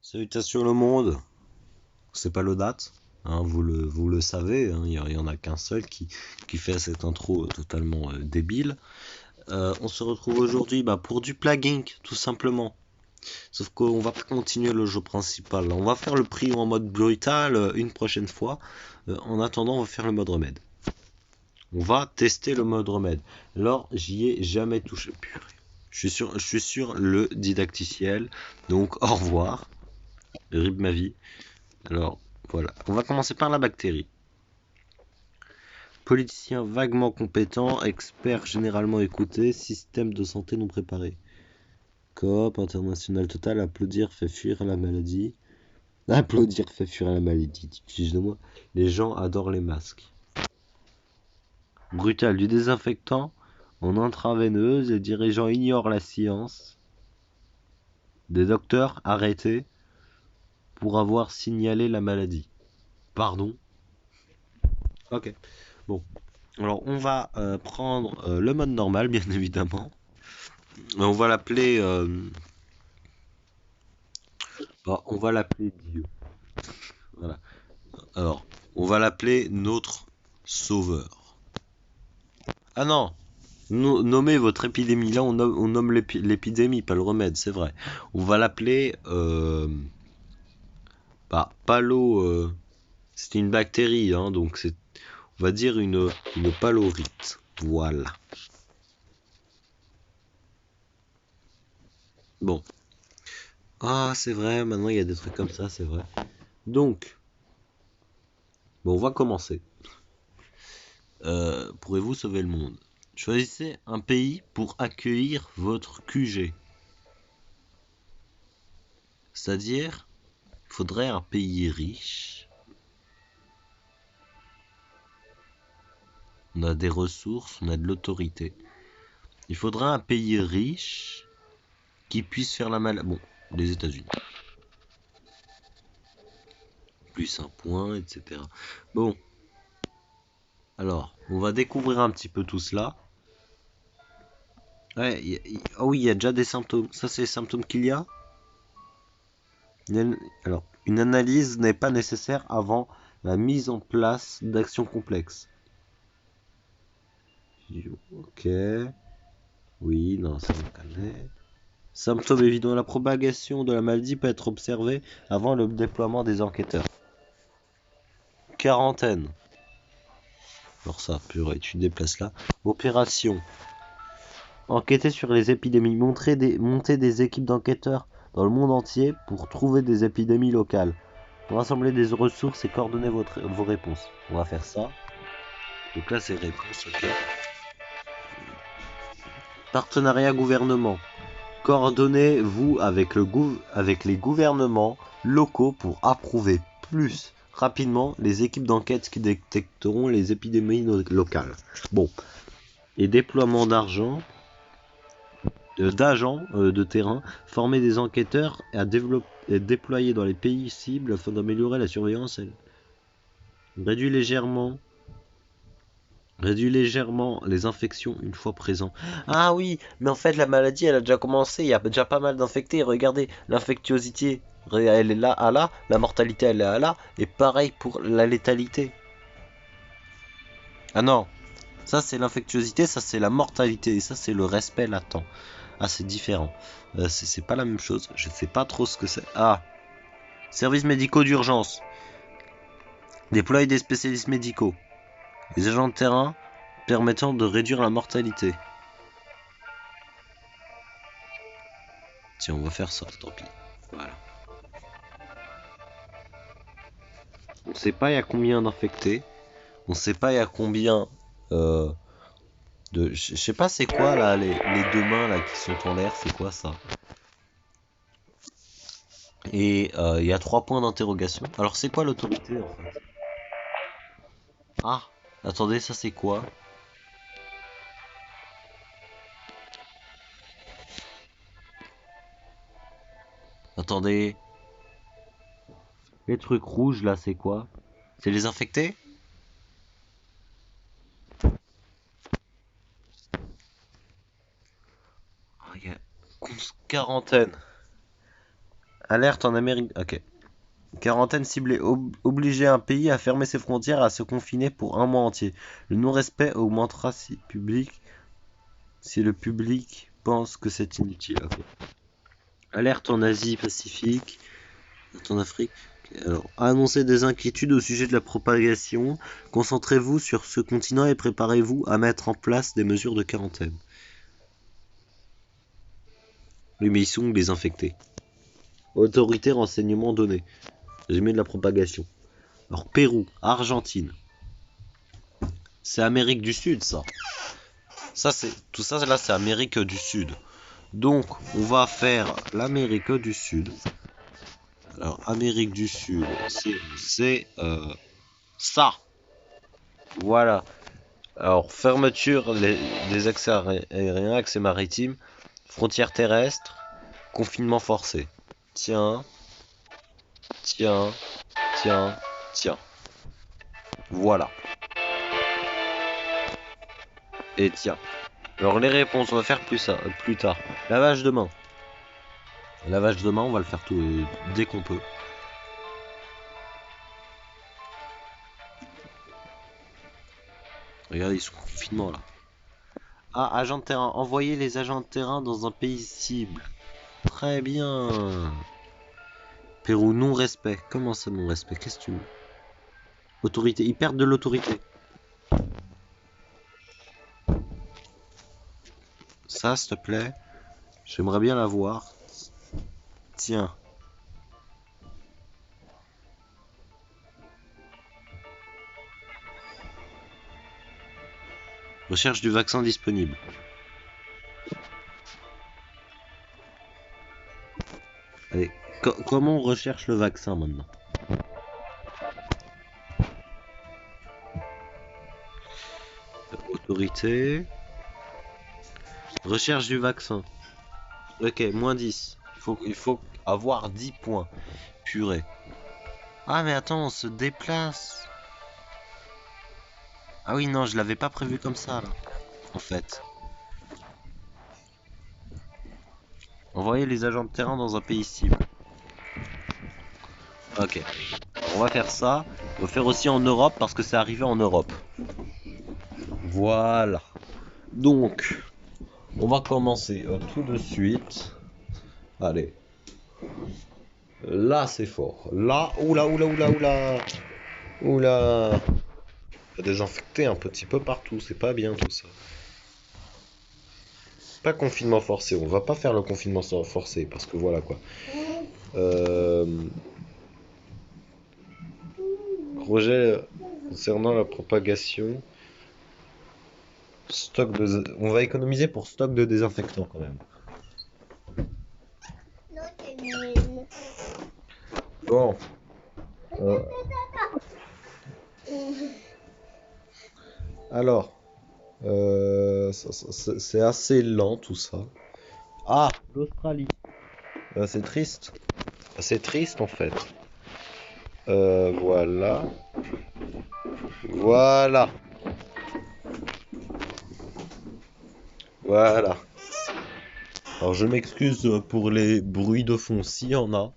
Salutations le monde, c'est pas le date, hein, vous le savez, hein, y en a qu'un seul qui fait cette intro totalement débile. On se retrouve aujourd'hui pour du plagging, tout simplement. Sauf qu'on va pas continuer le jeu principal, on va faire le prix en mode brutal une prochaine fois. En attendant, on va faire le mode remède. On va tester le mode remède. Alors, j'y ai jamais touché. Purée. Je suis sur le didacticiel, donc au revoir. Rip ma vie. Alors, voilà. On va commencer par la bactérie. Politicien vaguement compétent, expert généralement écouté, système de santé non préparé. Coop international total, applaudir fait fuir la maladie. Applaudir fait fuir la maladie, excusez-moi. Les gens adorent les masques. Brutal, du désinfectant en intraveineuse, les dirigeants ignorent la science. Des docteurs arrêtés pour avoir signalé la maladie. Pardon. Ok. Bon. Alors, on va prendre le mode normal, bien évidemment. On va l'appeler. On va l'appeler Dieu. Voilà. Alors, on va l'appeler notre sauveur. Ah non, nommez votre épidémie. Là, on nomme l'épidémie, pas le remède, c'est vrai. On va l'appeler. Palo. C'est une bactérie, hein, donc c'est. On va dire une palorite. Voilà. Bon. Ah, c'est vrai, maintenant il y a des trucs comme ça, c'est vrai. Donc, bon, on va commencer. Pourrez-vous sauver le monde? Choisissez un pays pour accueillir votre QG. C'est-à-dire, il faudrait un pays riche. On a des ressources, on a de l'autorité. Il faudrait un pays riche qui puisse faire la maladie. Bon, les États-Unis. Plus un point, etc. Bon. Alors, on va découvrir un petit peu tout cela. Ouais, oh oui, il y a déjà des symptômes. Ça, c'est les symptômes qu'il y a. Alors, une analyse n'est pas nécessaire avant la mise en place d'actions complexes. Ok. Oui, non, ça on connaît. Symptômes évidents. La propagation de la maladie peut être observée avant le déploiement des enquêteurs. Quarantaine. Alors ça, purée, tu déplaces là. Opération. Enquêter sur les épidémies. Monter des équipes d'enquêteurs dans le monde entier pour trouver des épidémies locales. Rassembler des ressources et coordonner vos réponses. On va faire ça. Donc là, c'est réponse, ok. Partenariat gouvernement. Coordonnez-vous avec les gouvernements locaux pour approuver plus rapidement les équipes d'enquête qui détecteront les épidémies locales. Bon. Et déploiement d'agents de terrain, former des enquêteurs et déployer dans les pays cibles afin d'améliorer la surveillance. Réduit légèrement les infections une fois présent. Ah oui, mais en fait la maladie elle a déjà commencé, il y a déjà pas mal d'infectés. Regardez, l'infectiosité elle est là à là, la mortalité elle est à là, et pareil pour la létalité. Ah non, ça c'est l'infectiosité, ça c'est la mortalité, et ça c'est le respect latent. Ah c'est différent. C'est pas la même chose, je sais pas trop ce que c'est. Ah, services médicaux d'urgence. Déployer des spécialistes médicaux. Les agents de terrain permettant de réduire la mortalité. Tiens, on va faire ça, tant pis. Voilà. On sait pas il y a combien d'infectés. On sait pas il y a combien de. Je sais pas c'est quoi là, les deux mains là qui sont en l'air, c'est quoi ça? Et il y a 3 points d'interrogation. Alors c'est quoi l'autorité en fait? Ah, attendez, ça c'est quoi? Attendez, les trucs rouges là c'est quoi? C'est les infectés? Ah, il y a quarantaine. Alerte en Amérique. Ok. Quarantaine ciblée. Obliger un pays à fermer ses frontières, à se confiner pour un mois entier. Le non-respect augmentera si le public pense que c'est inutile. Ok. Alerte en Asie Pacifique. Alerte en Afrique. Alors, annoncez des inquiétudes au sujet de la propagation. Concentrez-vous sur ce continent et préparez-vous à mettre en place des mesures de quarantaine. Oui, mais ils sont les infectés. Autorité, renseignements donnés. Résumé de la propagation. Alors, Pérou, Argentine. C'est Amérique du Sud, ça. Tout ça, là, c'est Amérique du Sud. Donc, on va faire l'Amérique du Sud. Alors, Amérique du Sud, c'est ça. Voilà. Alors, fermeture des accès aériens, accès maritime, frontières terrestres, confinement forcé. Tiens, tiens, tiens, tiens. Voilà. Et tiens. Alors, les réponses, on va faire plus tard. Lavage de main. Lavage de main, on va le faire dès qu'on peut. Regardez, ils sont en confinement là. Ah, agent de terrain. Envoyez les agents de terrain dans un pays cible. Très bien. Pérou, non-respect. Comment ça, non-respect? Qu'est-ce que tu veux? Autorité. Ils perdent de l'autorité. Ça, s'il te plaît. J'aimerais bien la voir. Tiens. Recherche du vaccin disponible. Allez, comment on recherche le vaccin maintenant? Autorité. Recherche du vaccin. Ok, moins 10. Il faut avoir 10 points. Purée. Ah mais attends, on se déplace. Ah oui, non, je l'avais pas prévu comme ça là. En fait. Envoyer les agents de terrain dans un pays cible. Ok. On va faire ça. On va faire aussi en Europe parce que c'est arrivé en Europe. Voilà. Donc, on va commencer tout de suite. Allez. Là, c'est fort. Là, oula, oula, oula, oula. Oula. Il y a désinfecté un petit peu partout. C'est pas bien tout ça. Pas confinement forcé. On va pas faire le confinement forcé parce que voilà quoi. Euh... Projet concernant la propagation. On va économiser pour stock de désinfectants quand même. Bon. Euh, Alors, c'est assez lent tout ça. Ah, l'Australie. C'est triste. C'est triste en fait. Voilà. Voilà. Voilà. Alors je m'excuse pour les bruits de fond s'il y en a.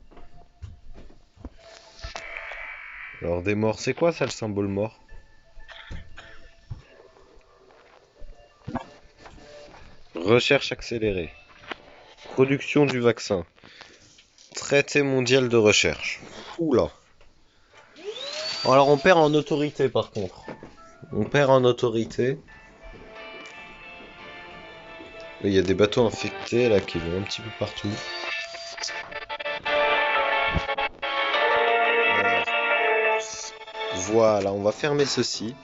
Alors des morts, c'est quoi ça le symbole mort? Recherche accélérée. Production du vaccin. Traité mondial de recherche. Oula. Alors on perd en autorité par contre. On perd en autorité. Il y a des bateaux infectés là qui vont un petit peu partout. Voilà, on va fermer ceci.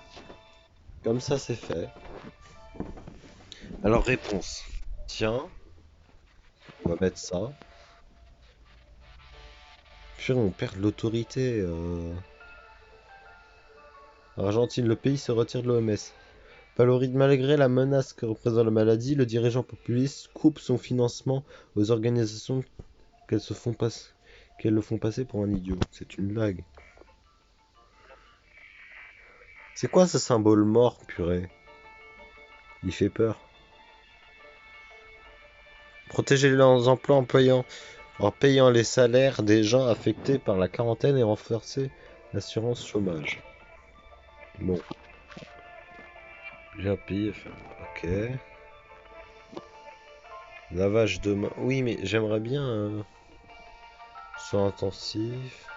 Comme ça c'est fait. Alors réponse. Tiens, on va mettre ça. Puis on perd l'autorité. Argentine, le pays se retire de l'OMS. Paloride, malgré la menace que représente la maladie, le dirigeant populiste coupe son financement aux organisations qu'elles le font passer pour un idiot. C'est une blague. C'est quoi ce symbole mort, purée? Il fait peur. Protéger les emplois employants. En payant les salaires des gens affectés par la quarantaine et renforcer l'assurance chômage. Bon, bien payé. Ok. Lavage de main. Oui, mais j'aimerais bien soins intensifs.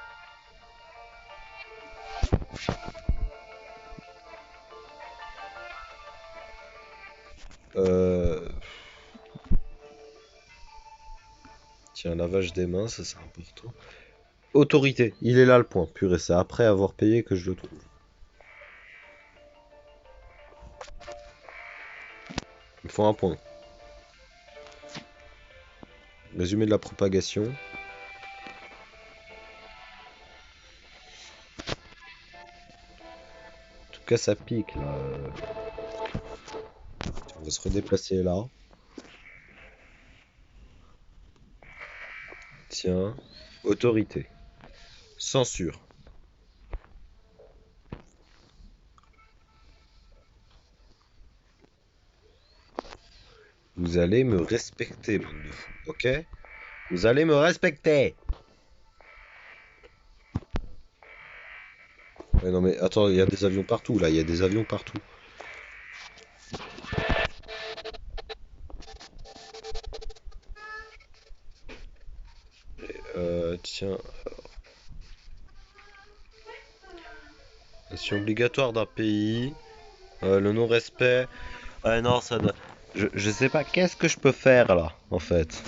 Euh... Tiens, lavage des mains, ça c'est important. Autorité, il est là le point. Purée, c'est après avoir payé que je le trouve. Il me faut un point. Résumé de la propagation. En tout cas, ça pique là. On va se redéplacer là. Tiens, autorité. Censure. Vous allez me respecter, bande de fous, ok? Vous allez me respecter. Ouais, non mais attends, il y a des avions partout là, il y a des avions partout. Tiens, c'est obligatoire d'un pays. Le non-respect. Ouais, non, ça doit... je sais pas, qu'est-ce que je peux faire là, en fait?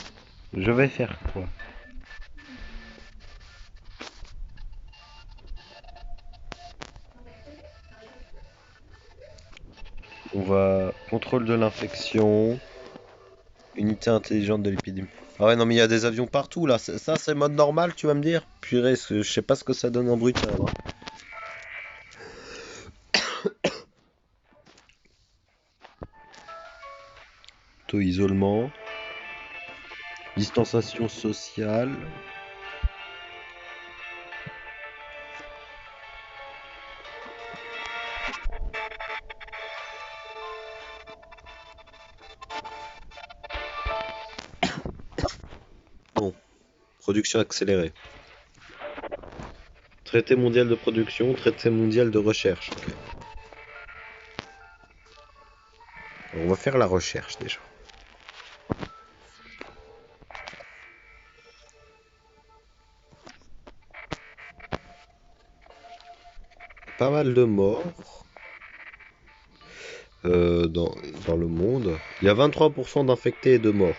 Je vais faire quoi? On va... Contrôle de l'infection. Unité intelligente de l'épidémie. Ah ouais, non, mais il y a des avions partout là. Ça, c'est mode normal, tu vas me dire? Purée, je sais pas ce que ça donne en brutal, hein. Auto-isolement. Distanciation sociale. Bon, production accélérée. Traité mondial de production, traité mondial de recherche. Ok. On va faire la recherche déjà. Pas mal de morts dans le monde. Il y a 23% d'infectés et de morts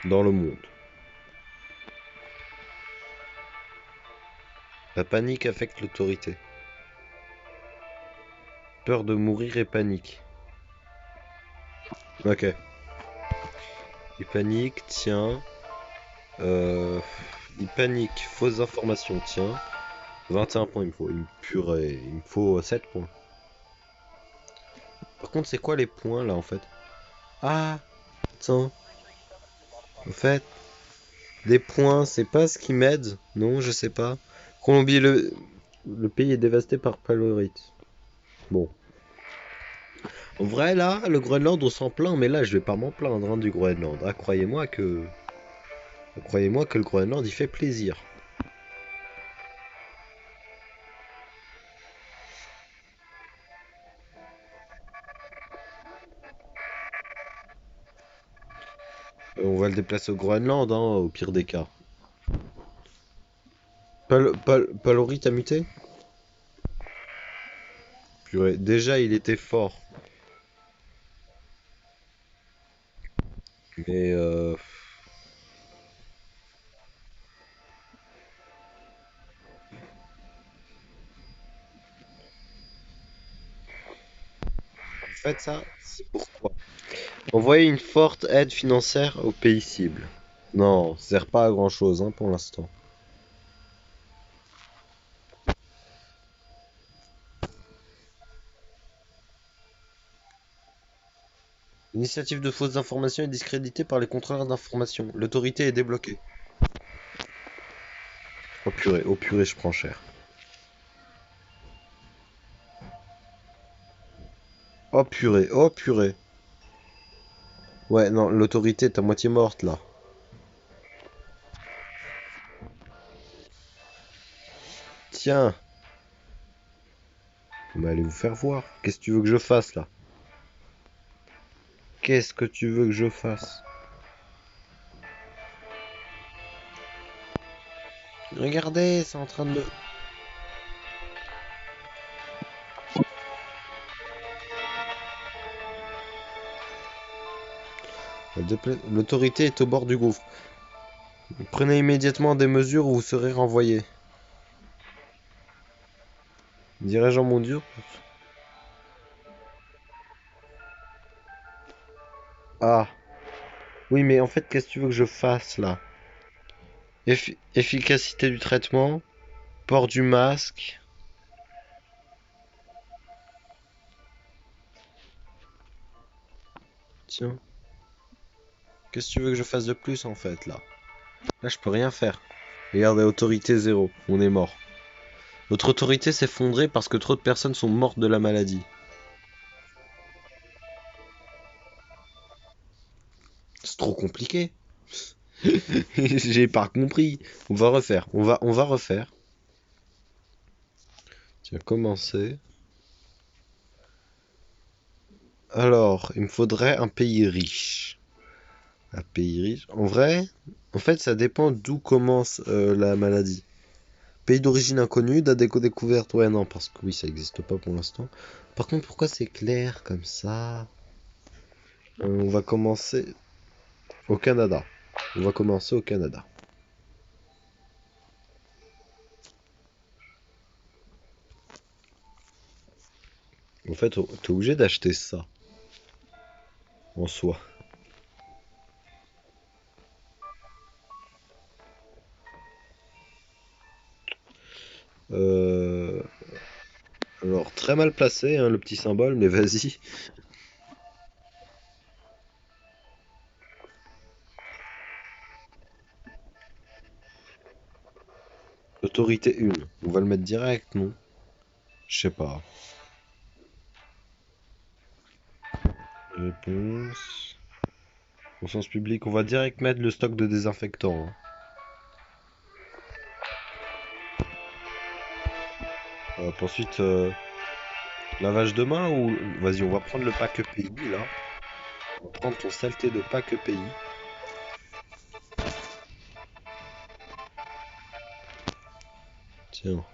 dans le monde. La panique affecte l'autorité. Peur de mourir et panique. Ok. Il panique, tiens. Euh, il panique, fausses informations, tiens. 21 points il me faut. Purée, il me faut 7 points. Par contre, c'est quoi les points là en fait? Ah, attends. En fait, des points, c'est pas ce qui m'aide. Non, je sais pas. Colombie, le pays est dévasté par pylorite. Bon. En vrai, là, le Groenland, on s'en plaint, mais là, je vais pas m'en plaindre hein, du Groenland. Ah, croyez-moi que le Groenland, il fait plaisir. On va le déplacer au Groenland, hein, au pire des cas. Pylorite a muté? Purée, déjà, il était fort. Mais, en fait, ça, c'est pourquoi. Envoyer une forte aide financière aux pays cibles. Non, ça sert pas à grand chose hein, pour l'instant. L'initiative de fausses informations est discréditée par les contrôleurs d'informations. L'autorité est débloquée. Oh purée, je prends cher. Oh purée, oh purée. Ouais, non, l'autorité est à moitié morte là. Tiens, mais allez vous faire voir. Qu'est-ce que tu veux que je fasse là? Qu'est-ce que tu veux que je fasse? Regardez, c'est en train de me... L'autorité est au bord du gouffre. Prenez immédiatement des mesures ou vous serez renvoyé. Dirais-je en mon Dieu? Ah, oui, mais en fait, qu'est-ce que tu veux que je fasse là? Efficacité du traitement, port du masque. Tiens, qu'est-ce que tu veux que je fasse de plus en fait là? Là, je peux rien faire. Regardez, autorité zéro, on est mort. Notre autorité s'est effondrée parce que trop de personnes sont mortes de la maladie. C'est trop compliqué. J'ai pas compris. On va refaire. On va refaire. Tiens, commencer. Alors, il me faudrait un pays riche. Un pays riche. En fait, ça dépend d'où commence la maladie. Pays d'origine inconnue, date découverte. Ouais, non, parce que oui, ça n'existe pas pour l'instant. Par contre, pourquoi c'est clair comme ça? On va commencer au Canada. On va commencer au Canada. En fait, t'es obligé d'acheter ça en soi. Euh, Alors, très mal placé, hein, le petit symbole, mais vas-y. Autorité 1. On va le mettre direct, non? Je sais pas. Réponse. Conscience publique. On va direct mettre le stock de désinfectants, hein. Ensuite, lavage de main ou... Vas-y, on va prendre le pack pays, là. On va prendre ton saleté de pack pays. Tiens.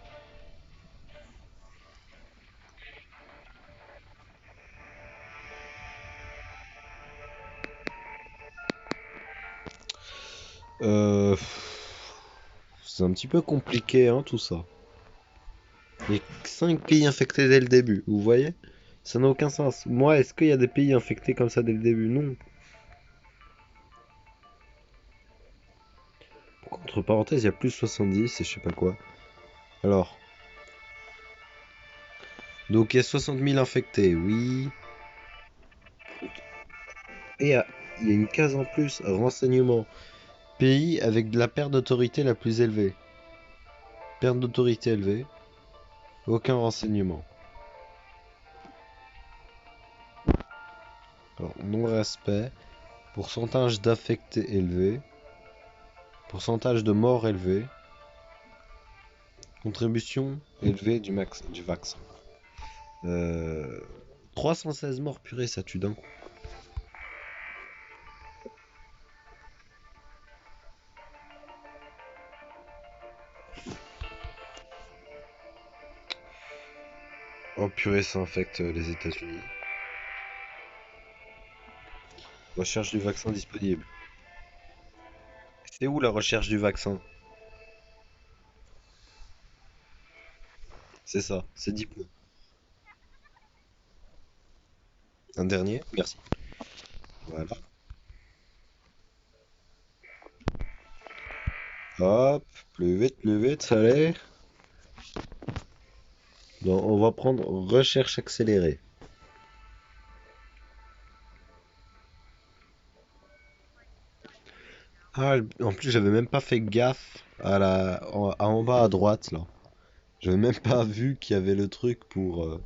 Euh... C'est un petit peu compliqué, hein, tout ça. Il y a 5 pays infectés dès le début, vous voyez? Ça n'a aucun sens. Moi, est-ce qu'il y a des pays infectés comme ça dès le début? Non. Entre parenthèses, il y a plus 70 et je sais pas quoi. Alors, donc il y a 60 000 infectés, oui. Et il y a une case en plus, renseignement. Pays avec de la perte d'autorité la plus élevée. Perte d'autorité élevée. Aucun renseignement. Alors, non-respect. Pourcentage d'affectés élevé. Pourcentage de morts élevé. Contribution élevée du vaccin. Euh, 316 morts, purée, ça tue d'un coup. Oh purée, ça infecte les États-Unis. Recherche du vaccin disponible. C'est où la recherche du vaccin? C'est ça, c'est 10 points. Un dernier, merci. Voilà. Hop, plus vite, allez. Donc, on va prendre recherche accélérée. Ah, en plus, j'avais même pas fait gaffe en bas à droite, là. J'avais même pas vu qu'il y avait le truc pour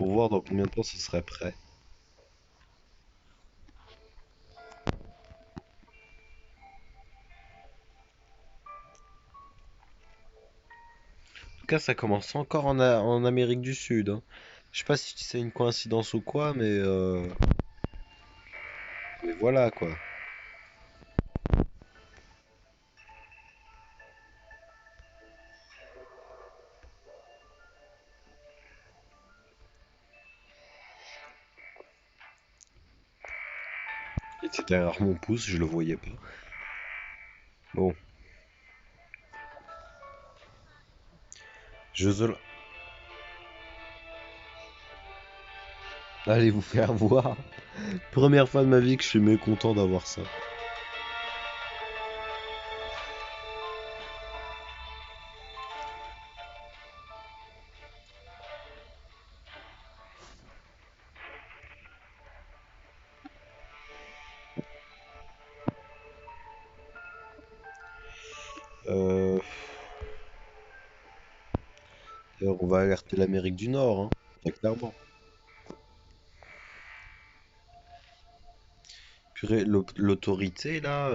voir dans combien de temps ce serait prêt. tout cas, ça commence encore en Amérique du Sud, hein. Je sais pas si c'est une coïncidence ou quoi, mais voilà quoi. Il était derrière mon pouce, je le voyais pas. Bon, Jeux Olympiques. Allez vous faire voir. Première fois de ma vie que je suis mécontent d'avoir ça. Euh... D'ailleurs, on va alerter l'Amérique du Nord, hein. Très clairement. Purée, l'autorité là.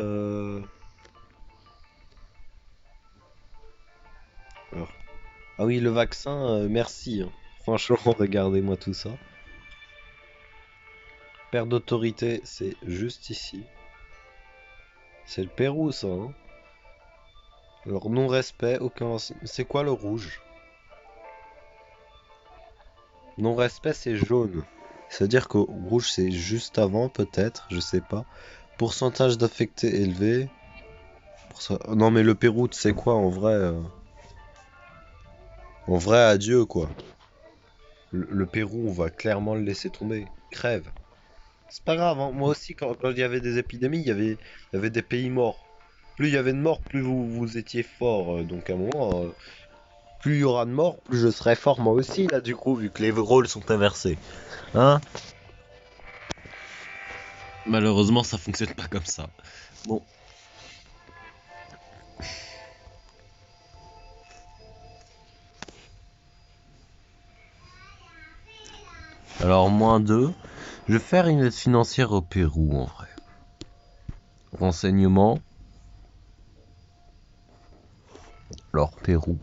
Alors. Ah oui, le vaccin, merci, hein. Franchement, regardez-moi tout ça. Perte d'autorité, c'est juste ici. C'est le Pérou, ça, hein. Alors, non-respect, aucun. C'est quoi le rouge? Non-respect, c'est jaune. C'est-à-dire que rouge, c'est juste avant, peut-être, je sais pas. Pourcentage d'affectés élevé. Non, mais le Pérou, tu sais quoi, en vrai, adieu, quoi. Le Pérou, on va clairement le laisser tomber. Crève. C'est pas grave, hein. Moi aussi, quand il y avait des épidémies, il y avait des pays morts. Plus il y avait de morts, plus vous étiez fort. Donc à un moment, plus il y aura de morts, plus je serai fort moi aussi, là, du coup, vu que les rôles sont inversés. Hein? Malheureusement, ça fonctionne pas comme ça. Bon. Alors, -2. Je vais faire une aide financière au Pérou, en vrai. Renseignement. Alors, Pérou.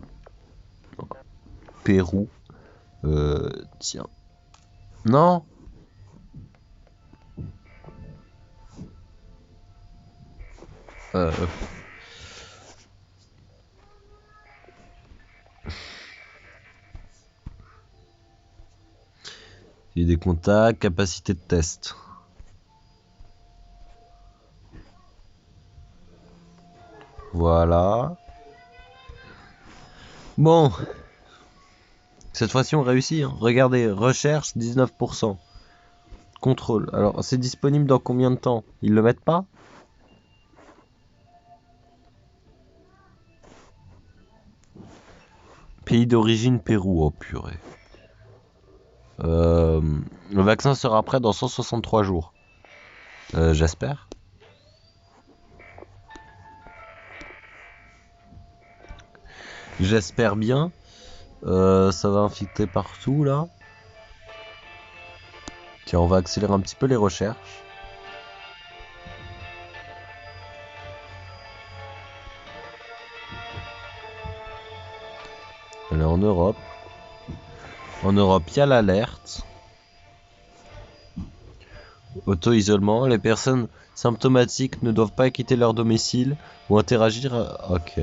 Pérou. Tiens. Non. Euh, il y a des contacts, capacité de test. Voilà. Bon. Cette fois-ci, on réussit, hein. Regardez, recherche 19%. Contrôle. Alors, c'est disponible dans combien de temps? Ils le mettent pas? Pays d'origine Pérou. Oh purée. Le vaccin sera prêt dans 163 jours. J'espère. J'espère bien. Ça va infecter partout là. Tiens, on va accélérer un petit peu les recherches. Allez, en Europe. En Europe, il y a l'alerte. Auto-isolement. Les personnes symptomatiques ne doivent pas quitter leur domicile ou interagir. Ok.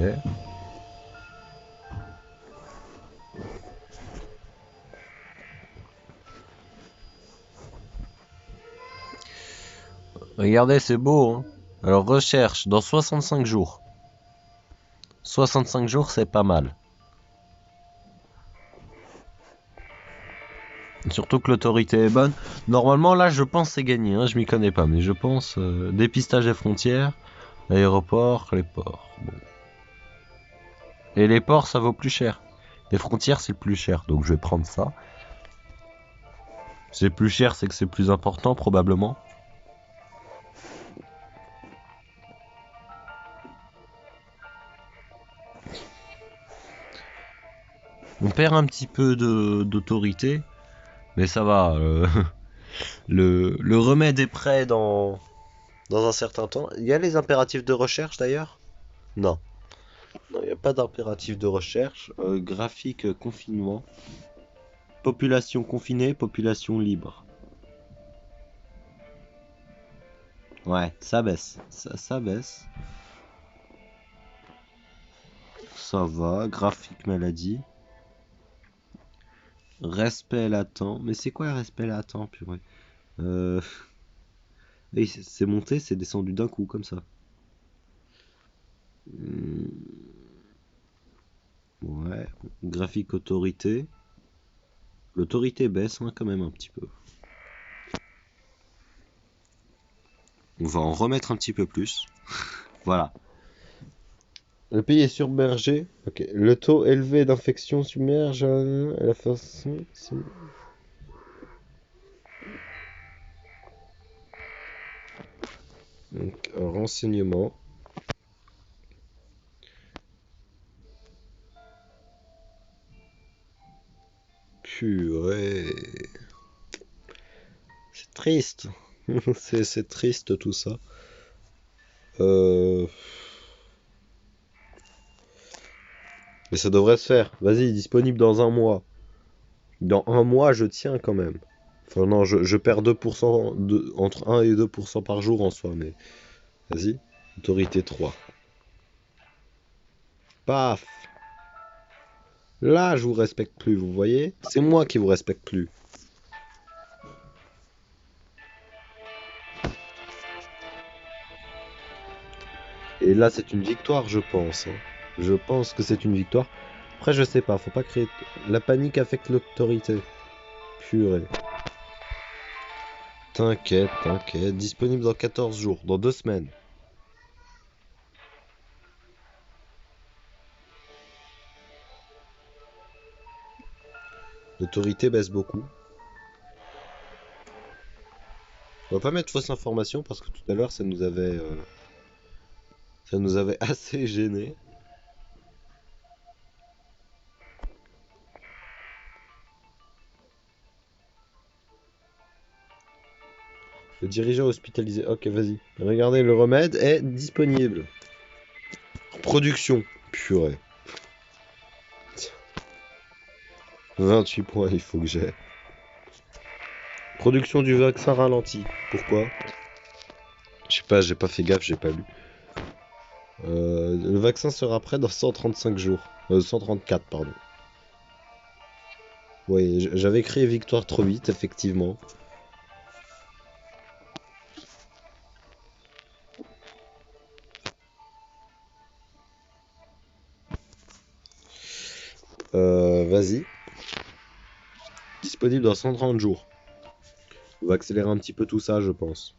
Regardez, c'est beau, hein. Alors, recherche dans 65 jours. 65 jours, c'est pas mal. Surtout que l'autorité est bonne. Normalement, là, je pense c'est gagné, hein. Je m'y connais pas, mais je pense dépistage des frontières, aéroport, les ports. Bon. Et les ports, ça vaut plus cher. Les frontières, c'est plus cher, donc je vais prendre ça. C'est plus cher, c'est que c'est plus important, probablement. On perd un petit peu d'autorité, mais ça va. Le remède est prêt dans un certain temps. Il y a les impératifs de recherche d'ailleurs? Non. Non, il n'y a pas d'impératif de recherche. Graphique confinement. Population confinée, population libre. Ouais, ça baisse. Ça baisse. Ça va. Graphique maladie. Respect latent. Mais c'est quoi respect latent, purée? Euh... oui, c'est monté, c'est descendu d'un coup, comme ça. Ouais. Graphique autorité. L'autorité baisse, hein, quand même, un petit peu. On va en remettre un petit peu plus. Voilà. Le pays est submergé. Ok. Le taux élevé d'infection submerge la façon. Donc, renseignement. Purée. C'est triste. C'est triste tout ça. Euh... Mais ça devrait se faire. Vas-y, disponible dans un mois. Dans un mois, je tiens quand même. Enfin, non, je perds 2%, entre 1 et 2% par jour en soi, mais vas-y. Autorité 3. Paf! Là, je vous respecte plus, vous voyez? C'est moi qui vous respecte plus. Et là, c'est une victoire, je pense, hein. Je pense que c'est une victoire. Après, je sais pas, faut pas créer. La panique affecte l'autorité. Purée. T'inquiète, t'inquiète. Disponible dans 14 jours, dans 2 semaines. L'autorité baisse beaucoup. On va pas mettre fausse information parce que tout à l'heure, ça nous avait assez gêné. Le dirigeant hospitalisé. Ok, vas-y. Regardez, le remède est disponible. Production. Purée. 28 points, il faut que j'ai. Production du vaccin ralenti. Pourquoi? Je sais pas, j'ai pas fait gaffe, j'ai pas lu. Le vaccin sera prêt dans 135 jours. 134, pardon. Oui, j'avais créé Victoire trop vite, effectivement. Vas-y. Disponible dans 130 jours. On va accélérer un petit peu tout ça, je pense.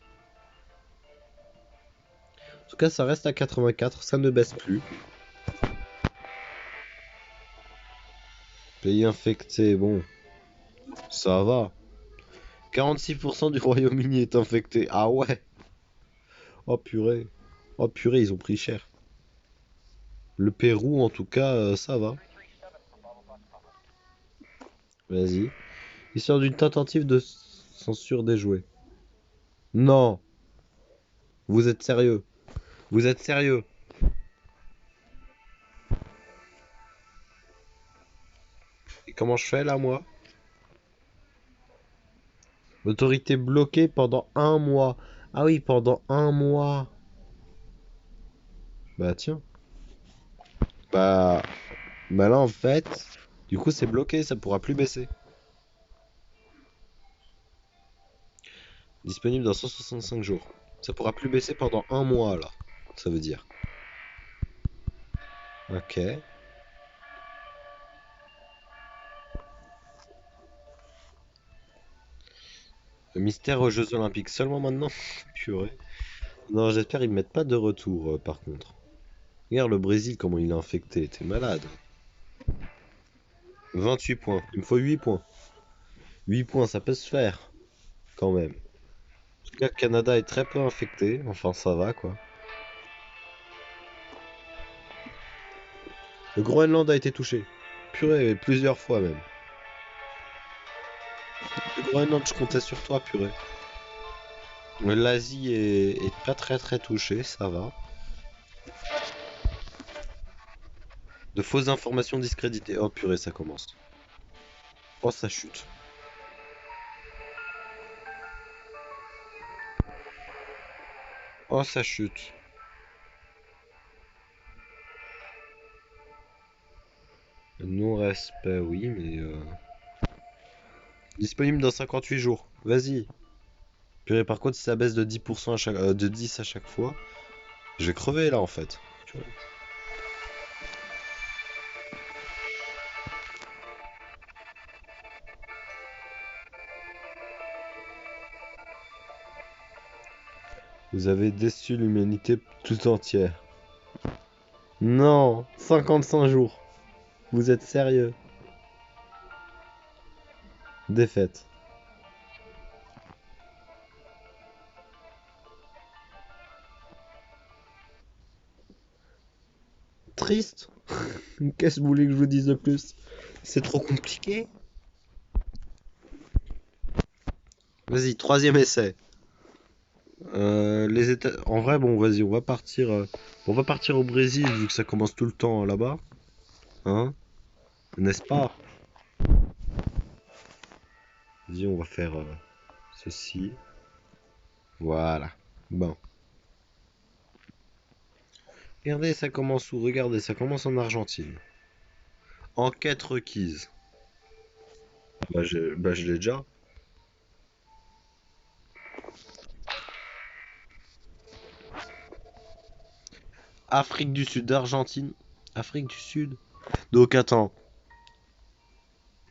En tout cas, ça reste à 84, ça ne baisse plus. Pays infecté, bon, ça va. 46% du Royaume-Uni est infecté. Ah ouais. Oh purée. Oh purée, ils ont pris cher. Le Pérou, en tout cas, ça va. Vas-y. Histoire d'une tentative de censure déjouée. Non. Vous êtes sérieux? Vous êtes sérieux? Et comment je fais là, moi? Autorité bloquée pendant un mois. Ah oui, pendant un mois. Bah tiens. Bah, bah là en fait, du coup c'est bloqué, ça pourra plus baisser. Disponible dans 165 jours. Ça pourra plus baisser pendant un mois là. Ça veut dire. Ok. Le mystère aux Jeux Olympiques seulement maintenant? Purée. Non, j'espère qu'ils me mettent pas de retour par contre. Regarde le Brésil comment il est infecté, t'es malade. 28 points, il me faut 8 points. 8 points, ça peut se faire, quand même. En tout cas, le Canada est très peu infecté, enfin ça va quoi. Le Groenland a été touché. Purée, plusieurs fois même. Le Groenland, je comptais sur toi, purée. L'Asie est pas très touchée, ça va. De fausses informations discréditées. Oh purée, ça commence. Oh, ça chute. Oh, ça chute. Non-respect, oui, mais... Disponible dans 58 jours. Vas-y. Purée, par contre, si ça baisse de 10% à chaque... de 10 à chaque fois, je vais crever, là, en fait. Tu vois. Vous avez déçu l'humanité tout entière. Non, 55 jours. Vous êtes sérieux? Défaite. Triste? Qu'est-ce que vous voulez que je vous dise de plus? C'est trop compliqué. Vas-y, troisième essai. Les États... En vrai, bon, vas-y, on va partir au Brésil vu que ça commence tout le temps là-bas, hein? N'est-ce pas? Vas-y, on va faire ceci. Voilà. Bon. Regardez, ça commence où? Regardez, ça commence en Argentine. Enquête requise. Je l'ai déjà. Afrique du Sud, Argentine. Afrique du Sud. Donc attends,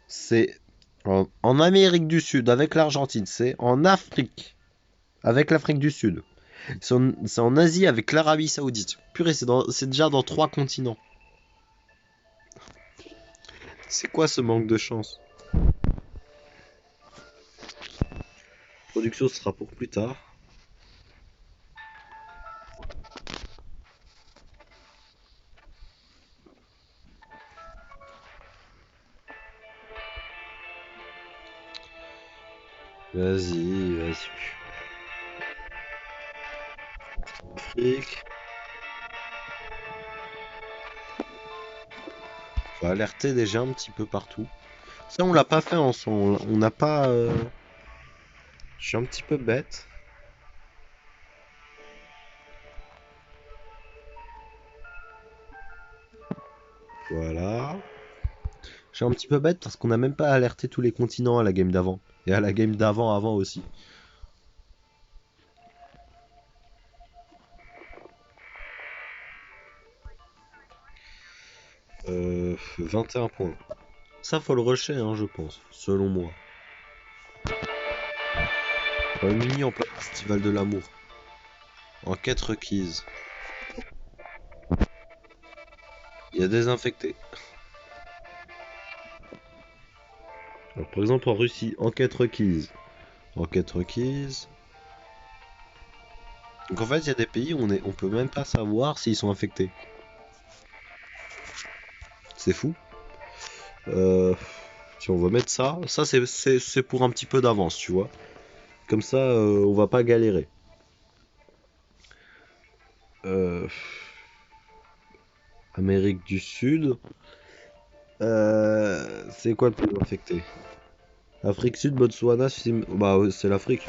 c'est en Amérique du Sud avec l'Argentine, c'est en Afrique avec l'Afrique du Sud. C'est en Asie avec l'Arabie Saoudite. Purée, c'est déjà dans 3 continents. C'est quoi ce manque de chance? Production sera pour plus tard. Vas-y, vas-y. Afrique. Faut alerter déjà un petit peu partout. Ça, on l'a pas fait ensemble. On n'a pas. Je suis un petit peu bête. Voilà. Je suis un petit peu bête parce qu'on n'a même pas alerté tous les continents à la game d'avant. Et à la game d'avant avant aussi. 21 points. Ça, faut le rusher, hein, je pense, selon moi. Royaume-Uni en plein festival de l'amour. Enquête requise. Il y a désinfecté. Alors, par exemple, en Russie, enquête requise. Enquête requise. Donc en fait, il y a des pays où on peut même pas savoir s'ils sont infectés. C'est fou. Si on va mettre ça, c'est pour un petit peu d'avance, tu vois. Comme ça, on va pas galérer. Euh, Amérique du Sud. C'est quoi le plus infecté? Afrique Sud, Botswana, bah c'est l'Afrique.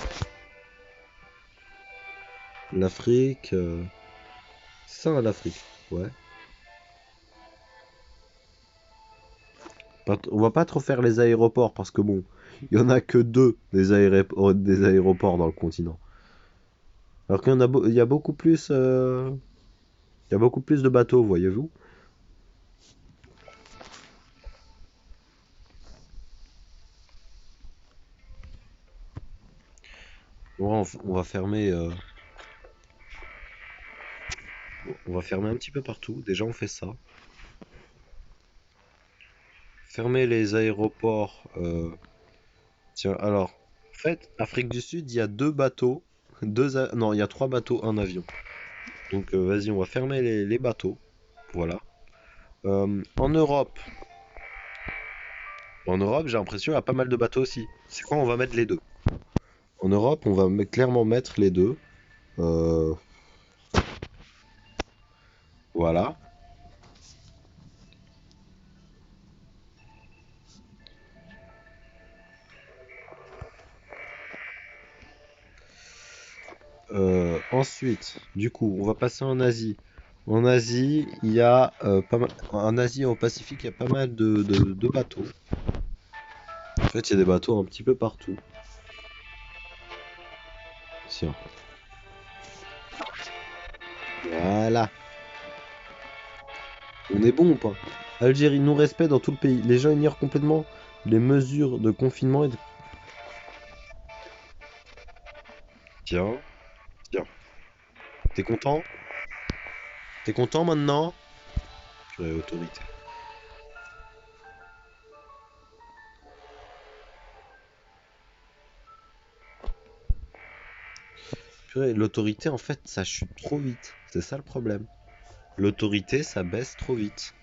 L'Afrique, c'est ça, hein, l'Afrique. Ouais. On va pas trop faire les aéroports parce que bon, il y en a que deux des aéroports dans le continent. Alors il y a beaucoup plus, il y a beaucoup plus de bateaux, voyez-vous. On va fermer, on va fermer un petit peu partout. Déjà, on fait ça. Fermer les aéroports. Tiens, alors, en fait, Afrique du Sud, il y a deux bateaux, non, il y a 3 bateaux, un avion. Donc, vas-y, on va fermer les bateaux. Voilà. En Europe, j'ai l'impression qu'il y a pas mal de bateaux aussi. C'est quoi? On va mettre les deux. En Europe, on va clairement mettre les deux. Voilà. Ensuite, du coup, on va passer en Asie. En Asie, il y a pas mal... En Asie et au Pacifique, il y a pas mal de bateaux. En fait, il y a des bateaux un petit peu partout. Tiens. Voilà. On est bon ou pas? Algérie, non-respect dans tout le pays. Les gens ignorent complètement les mesures de confinement et de... Tiens, tiens. T'es content? T'es content maintenant? Purée, autorité. Purée, l'autorité, en fait, ça chute trop vite. C'est ça le problème. L'autorité, ça baisse trop vite.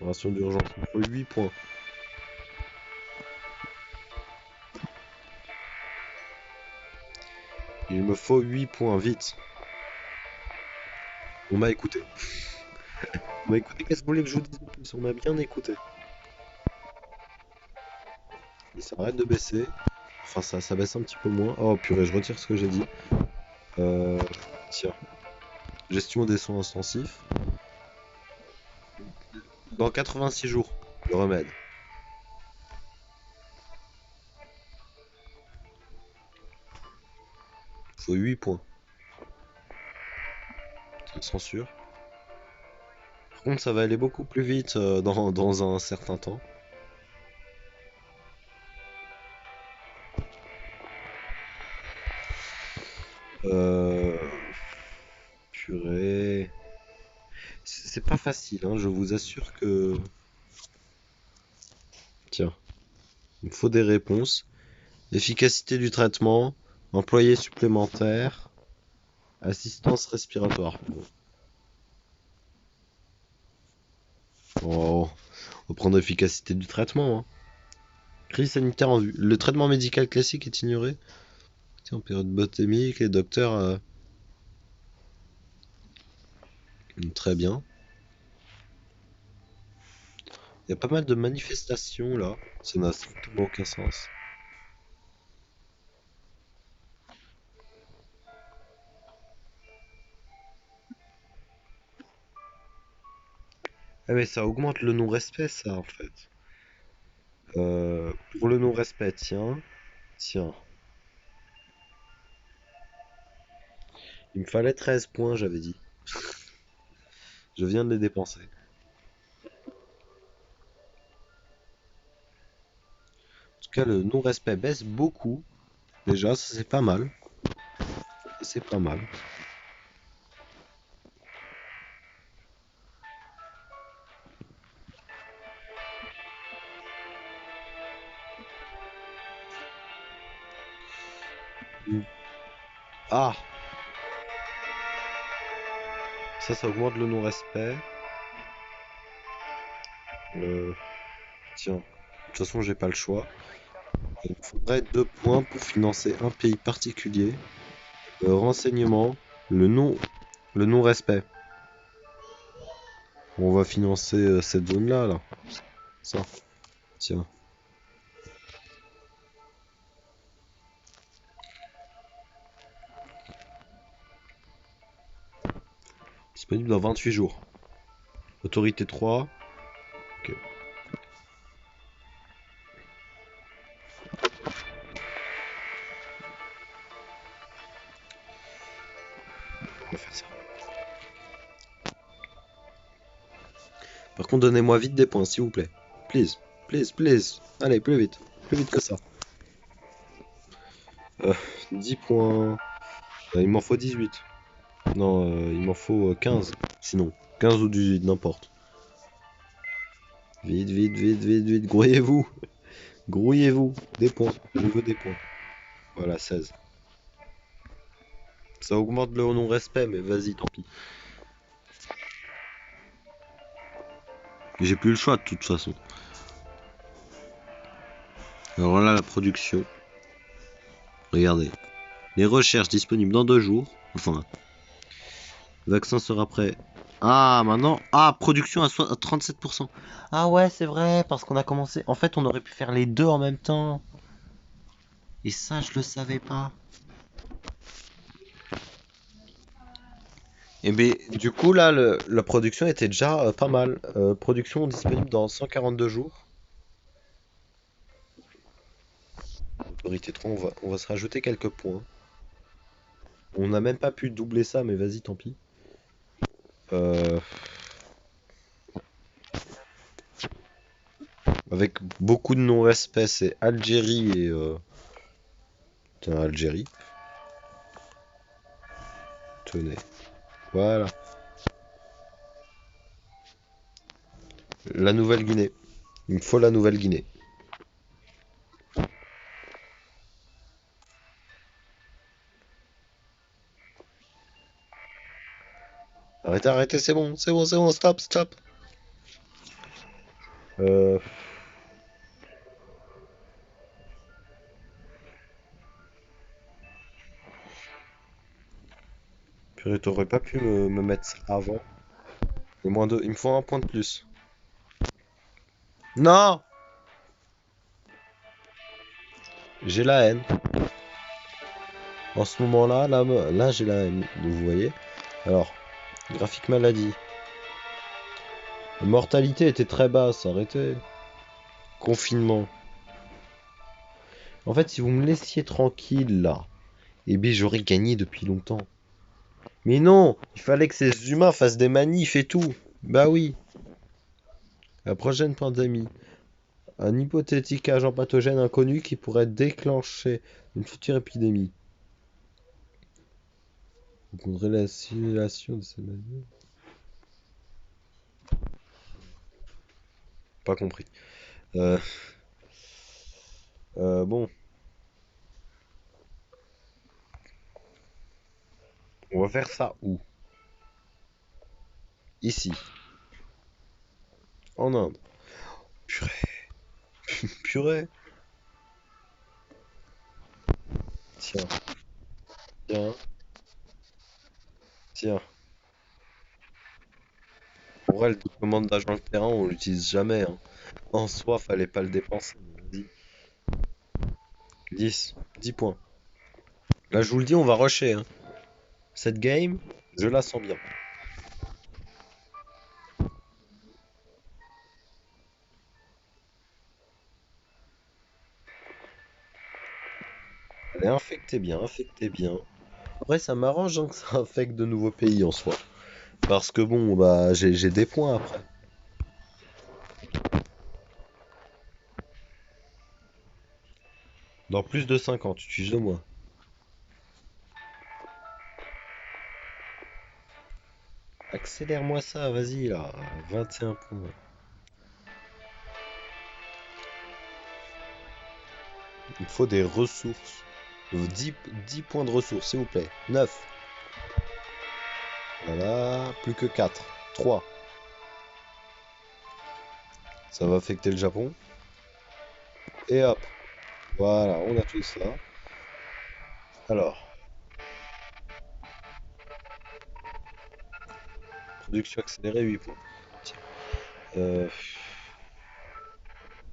Ration d'urgence, il me faut 8 points. Il me faut 8 points, vite. On m'a écouté. On m'a écouté, qu'est-ce que vous voulez que je vous dise de plus? On m'a bien écouté. Et ça arrête de baisser. Enfin, ça baisse un petit peu moins. Oh purée, je retire ce que j'ai dit. Euh, tiens. Gestion des soins intensifs. Dans 86 jours, le remède. Faut 8 points. C'est une censure. Par contre, ça va aller beaucoup plus vite dans un certain temps. Euh... Purée. C'est pas facile, hein, je vous assure que... Tiens, il me faut des réponses. Efficacité du traitement, employés supplémentaires, assistance respiratoire. Oh, on va prendre efficacité du traitement, hein. Crise sanitaire en vue. Le traitement médical classique est ignoré. Tiens, en période bothémique, les docteurs... Très bien. Il y a pas mal de manifestations là. Ça n'a strictement aucun sens. Ah mais ça augmente le non-respect ça en fait. Pour le non-respect, tiens. Tiens. Il me fallait 13 points, j'avais dit. Je viens de les dépenser. En tout cas, le non-respect baisse beaucoup. Déjà, ça c'est pas mal. C'est pas mal. Ah! Ça augmente le non-respect. Tiens. De toute façon, j'ai pas le choix. Il me faudrait 2 points pour financer un pays particulier. Renseignement. Le non, le non-respect. On va financer cette zone-là, là. Ça. Tiens. Disponible dans 28 jours. Autorité 3. Ok. On va faire ça. Par contre, donnez-moi vite des points, s'il vous plaît. Please. Please, please. Allez, plus vite. Plus vite que ça. 10 points. Il m'en faut 18. Non, il m'en faut 15. Sinon, 15 ou 18, n'importe. Vite, vite, vite, vite, vite. Grouillez-vous. Grouillez-vous. Des points. Je veux des points. Voilà, 16. Ça augmente le non-respect, mais vas-y, tant pis. J'ai plus le choix de toute façon. Alors là, la production. Regardez. Les recherches disponibles dans 2 jours. Enfin, le vaccin sera prêt Ah, maintenant. Ah, production à 37%. Ah ouais, c'est vrai, parce qu'on a commencé. En fait, on aurait pu faire les deux en même temps. Et ça, je le savais pas. Et bien, du coup, là, la production était déjà pas mal. Production disponible dans 142 jours. Autorité 3, on va se rajouter quelques points. On n'a même pas pu doubler ça, mais vas-y, tant pis. Euh, avec beaucoup de non-respect, c'est Algérie et... Tiens, Algérie. Tenez. Voilà. La Nouvelle-Guinée. Il me faut la Nouvelle-Guinée. Arrêtez, arrêtez, c'est bon, stop, stop. Euh... Purée, t'aurais pas pu me mettre ça avant. Le moins de... Il me faut un point de plus. Non! J'ai la haine. En ce moment-là, là j'ai la haine. Vous voyez? Alors, graphique maladie. La mortalité était très basse, arrêtez. Confinement. En fait, si vous me laissiez tranquille là, eh bien j'aurais gagné depuis longtemps. Mais non, il fallait que ces humains fassent des manifs et tout. Bah oui. La prochaine pandémie. Un hypothétique agent pathogène inconnu qui pourrait déclencher une future épidémie. Vous comprendrez la simulation de ces maladies. Pas compris. Euh, bon, on va faire ça où? Ici, en Inde. Purée, purée. Tiens, tiens, tiens. Pour elle, le commande d'agent de terrain, on l'utilise jamais, hein. En soi, fallait pas le dépenser. Vas-y. 10 points. Là, je vous le dis, on va rusher, hein. Cette game, je la sens bien. Elle est infectée bien, infectée bien. Après, ça m'arrange hein, que ça infecte de nouveaux pays en soi. Parce que bon, bah, j'ai des points après. Dans plus de 50, tu tues de moi. Accélère-moi ça, vas-y là. 21 points. Il me faut des ressources. 10 points de ressources, s'il vous plaît. 9. Voilà, plus que 4. 3. Ça va affecter le Japon. Et hop. Voilà, on a tout ça. Alors, production accélérée, 8 points. Tiens. Euh,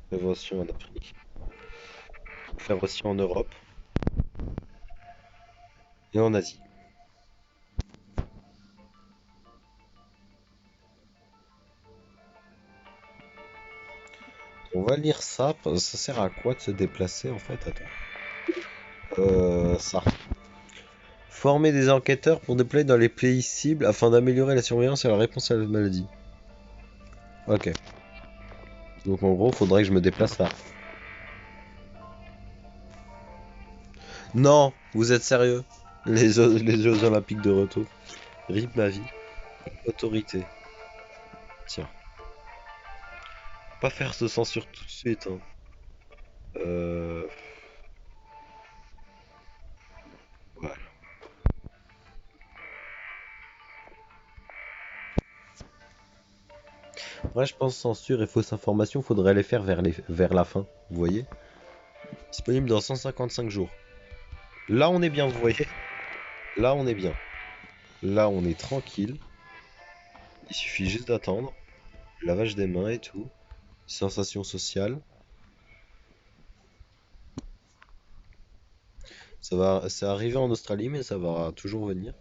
Prévention en Afrique. Prévention en Europe. Et en Asie. On va lire ça. Ça sert à quoi de se déplacer en fait? Attends. Ça. Former des enquêteurs pour déployer dans les pays cibles afin d'améliorer la surveillance et la réponse à la maladie. Ok. Donc en gros, faudrait que je me déplace là. Non, vous êtes sérieux? Les Jeux Olympiques de retour. RIP ma vie. Autorité. Tiens. Pas faire ce censure tout de suite. Hein. Euh... Voilà. Ouais, je pense censure et fausse information, faudrait les faire vers la fin. Vous voyez? Disponible dans 155 jours. Là, on est bien, vous voyez? Là, on est bien. Là, on est tranquille. Il suffit juste d'attendre. Lavage des mains et tout. Sensation sociale. C'est arrivé en Australie, mais ça va toujours venir.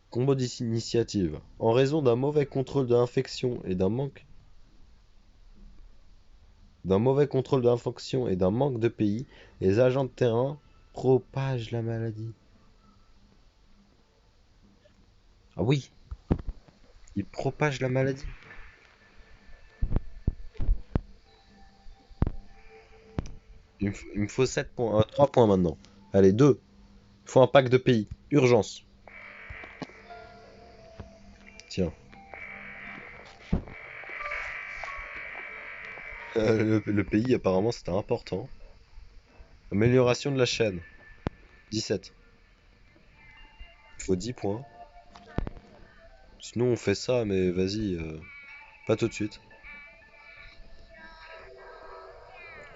Combo d'initiative. En raison d'un mauvais contrôle de l'infection et d'un manque de pays, les agents de terrain propagent la maladie. Ah oui, ils propagent la maladie. Il me faut 7 points, 3 points maintenant. Allez, 2. Il faut un pack de pays. Urgence. Tiens. Le pays, apparemment, c'était important. Amélioration de la chaîne. 17. Il faut 10 points. Sinon, on fait ça, mais vas-y. Pas tout de suite.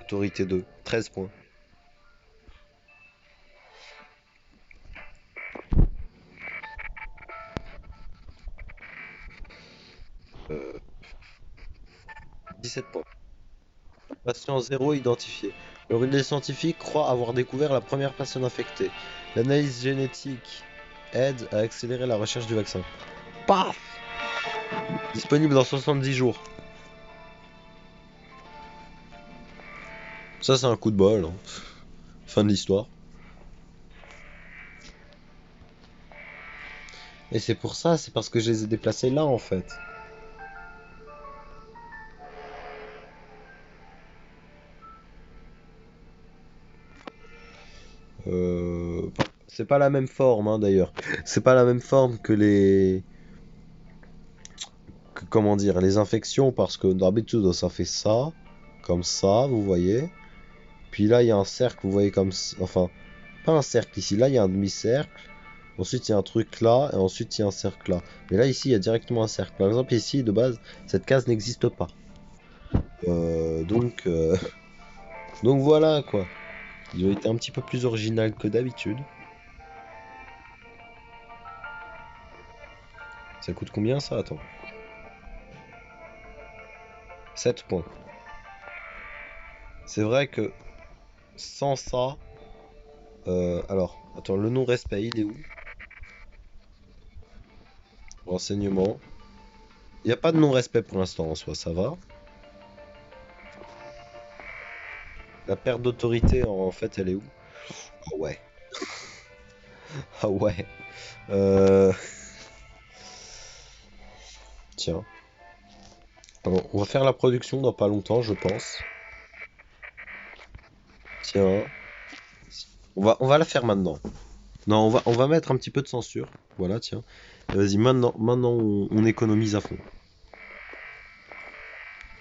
Autorité 2. 13 points. Euh, 17 points. Patient 0 identifié. Les scientifiques croient avoir découvert la première personne infectée. L'analyse génétique aide à accélérer la recherche du vaccin. Paf! Disponible dans 70 jours. Ça, c'est un coup de bol, hein. Fin de l'histoire. Et c'est pour ça, c'est parce que je les ai déplacés là, en fait. Euh... C'est pas la même forme, hein, d'ailleurs. C'est pas la même forme que comment dire, les infections, parce que d'habitude, ça fait ça, comme ça, vous voyez. Puis là, il y a un cercle, vous voyez, enfin, pas un cercle ici, là, il y a un demi-cercle. Ensuite, il y a un truc là, et ensuite, il y a un cercle là. Mais là, ici, il y a directement un cercle. Par exemple, ici, de base, cette case n'existe pas. Donc, donc voilà, quoi. Ils ont été un petit peu plus original que d'habitude. Ça coûte combien, ça? Attends. 7 points. C'est vrai que sans ça... alors, attends, le non-respect, il est où? Renseignement. Il n'y a pas de non-respect pour l'instant en soi, ça va. La perte d'autorité, en fait, elle est où? Ah ouais. Ah ouais. Euh... Tiens. Bon, on va faire la production dans pas longtemps, je pense. Tiens. On va la faire maintenant. Non, on va mettre un petit peu de censure. Voilà, tiens. Vas-y, maintenant on économise à fond.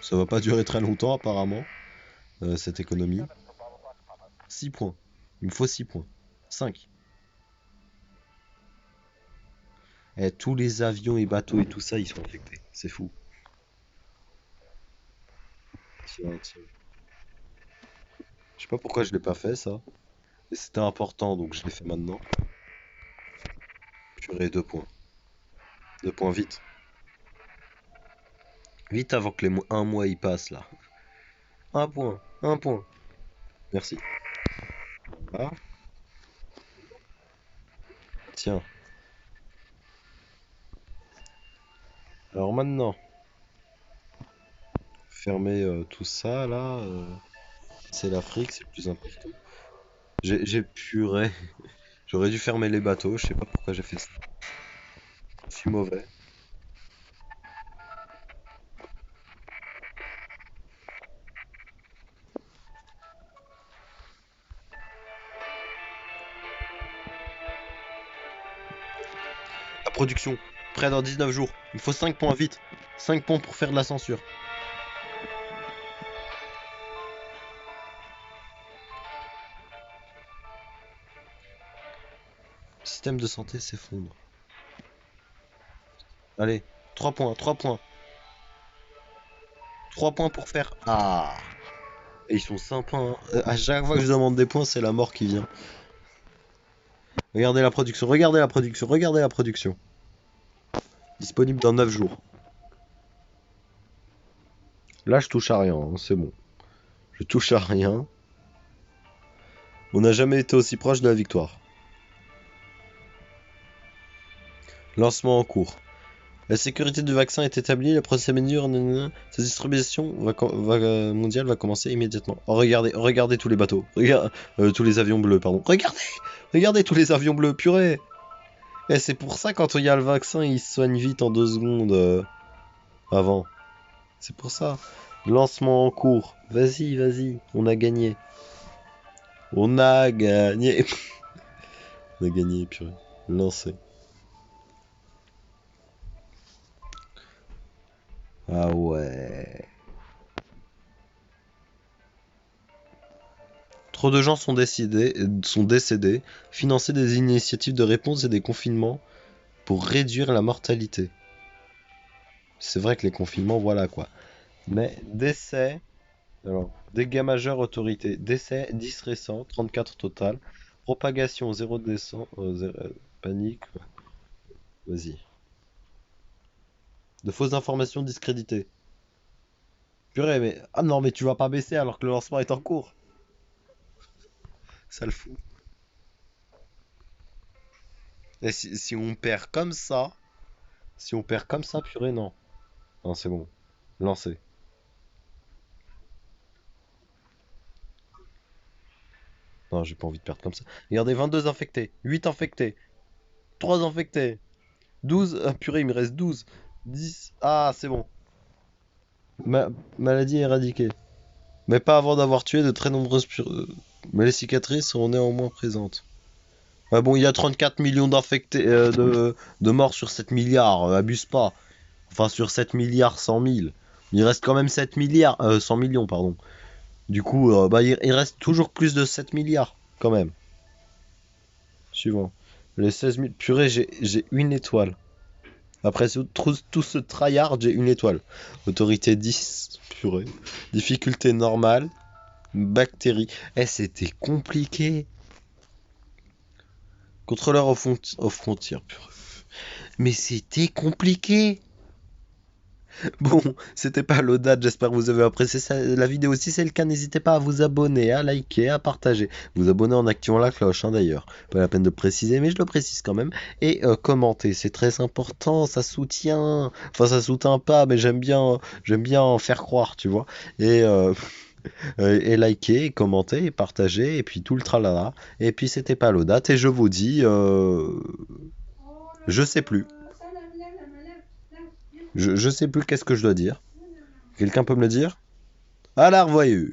Ça va pas durer très longtemps, apparemment, cette économie. 6 points. Il me faut 6 points. 5. Eh, tous les avions et bateaux et tout ça, ils sont infectés. C'est fou. Tiens, tiens. Je sais pas pourquoi je l'ai pas fait, ça. Mais c'était important, donc je l'ai fait maintenant. Purée, 2 points. 2 points vite. Vite avant que un mois y passe, là. Un point. Un point. Merci. Ah, tiens. Alors maintenant, fermer tout ça, là. C'est l'Afrique, c'est le plus important. J'ai purée. J'aurais dû fermer les bateaux, je sais pas pourquoi j'ai fait ça. Je suis mauvais. La production, prêt dans 19 jours. Il faut 5 points vite. 5 points pour faire de la censure. Le système de santé s'effondre. Allez, 3 points, 3 points. 3 points pour faire. Ah! Et ils sont sympas, hein. À chaque fois que je demande des points, c'est la mort qui vient. Regardez la production, regardez la production, regardez la production. Disponible dans 9 jours. Là, je touche à rien, hein, c'est bon. Je touche à rien. On n'a jamais été aussi proche de la victoire. Lancement en cours. La sécurité du vaccin est établie, la procédure, sa distribution mondiale va commencer immédiatement. Oh, regardez tous les bateaux. Tous les avions bleus, pardon. Regardez tous les avions bleus, purée. Et c'est pour ça, quand il y a le vaccin, il se soigne vite en 2 secondes avant. C'est pour ça. Lancement en cours. Vas-y, on a gagné. On a gagné. On a gagné, purée. Lancé. Ah ouais. Trop de gens sont décédés. Financer des initiatives de réponse et des confinements pour réduire la mortalité. C'est vrai que les confinements, voilà quoi. Mais décès. Alors, dégâts majeurs, autorité. Décès 10 récents, 34 total. Propagation 0 décès. Panique. Vas-y. De fausses informations discréditées. Purée, mais. Ah non, mais tu vas pas baisser alors que le lancement est en cours. Ça le fout. Et si on perd comme ça. Si on perd comme ça, purée, non. Non, c'est bon. Lancé. Non, j'ai pas envie de perdre comme ça. Regardez, 22 infectés, 8 infectés, 3 infectés, 12. Ah, purée, il me reste 12. 10. Ah, c'est bon. Maladie éradiquée. Mais pas avant d'avoir tué de très nombreuses mais les cicatrices seront néanmoins présentes. Ah bon, il y a 34 millions d'infectés, de morts sur 7 milliards, abuse pas. Enfin, sur 7 milliards 100 000. Il reste quand même 7 milliards, 100 millions, pardon. Du coup, bah, il reste toujours plus de 7 milliards, quand même. Suivant. Les 16 000. Purée, j'ai une étoile. Après tout ce tryhard, j'ai une étoile. Autorité 10. Purée. Difficulté normale. Bactéries. Eh, c'était compliqué. Contrôleur aux frontières. Purée. Mais c'était compliqué. Bon, c'était pas l'audace, j'espère que vous avez apprécié la vidéo. Si c'est le cas, n'hésitez pas à vous abonner, à liker, à partager. Vous abonner en activant la cloche, hein, d'ailleurs. Pas la peine de préciser, mais je le précise quand même. Et commenter, c'est très important, ça soutient. Enfin, ça soutient pas, mais j'aime bien en faire croire, tu vois. Et liker, et commenter, et partager, et puis tout le tralala. Et puis c'était pas l'audace, et je vous dis, je sais plus. Je sais plus qu'est-ce que je dois dire. Quelqu'un peut me le dire? À la revoyure!